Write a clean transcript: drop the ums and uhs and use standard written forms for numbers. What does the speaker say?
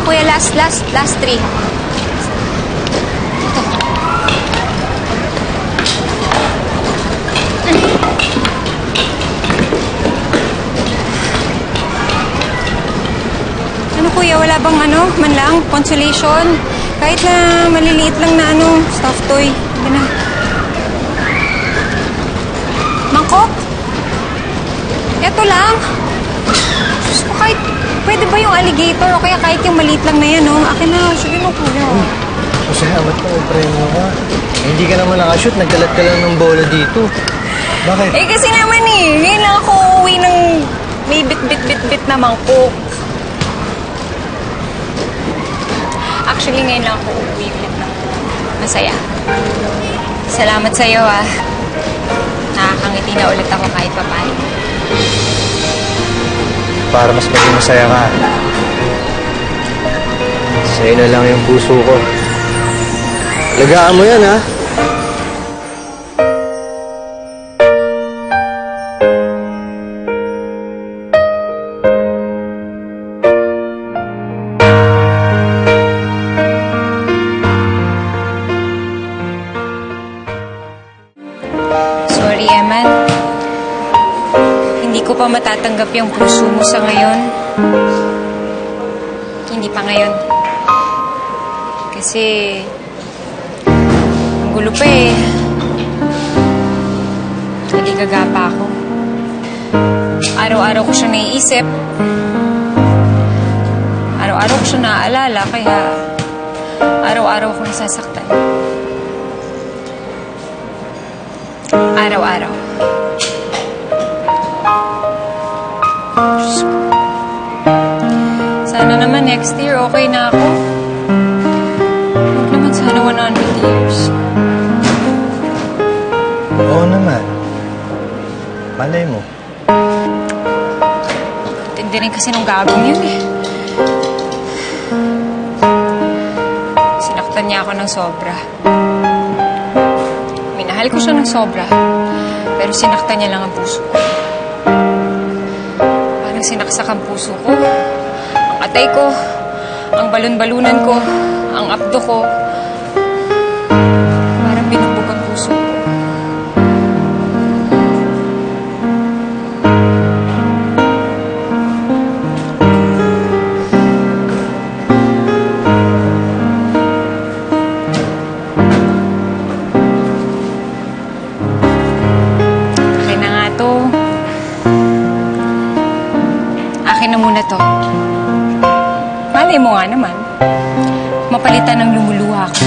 kuya. Last 3. Ano kuya, wala bang man lang, consolation? Kahit na maliliit lang na stuffed toy. Hindi na. Mangkok? Eto lang. Diyos ko, kahit pwede ba yung alligator o kaya kahit yung maliit lang na yan, Akin na, sige mo kuya. Masalamat ka, premyo ka. Hindi ka naman nakashoot, nagkalat ka lang ng bola dito. Bakit? Kasi naman ngayon lang ako uuwi ng may bit na mangkok. Actually, ngayon lang ako uuwi ulit ng masaya. Salamat sa'yo, Nakakangiti na ulit ako kahit papaano. Para mas maging masaya ka. Sa'yo na lang yung puso ko. Lagaan mo yan, Sorry, Eman. Hindi ko pa matatanggap yung puso mo sa ngayon. Hindi pa ngayon. Kasi ang gulo pa Naligaga pa ako. Araw-araw ko siya naiisip. Araw-araw ko siya naaalala, kaya araw-araw ko nasasaktan. Araw-araw. Diyos ko. Sana naman next year okay na ako. Huwag naman sana 100 years. Oo naman. Malay mo. Tindi rin kasi nung gagong yun Sinaktan niya ako ng sobra. Minahal ko siya ng sobra. Pero sinaktan niya lang ang puso ko. Parang sinaksak ang puso ko. Ang atay ko. Ang balon-balunan ko. Ang abdo ko. Parang binugbog ang puso ko. Akin na muna to. Malay mo nga naman. Mapalitan ng lumuluha ko.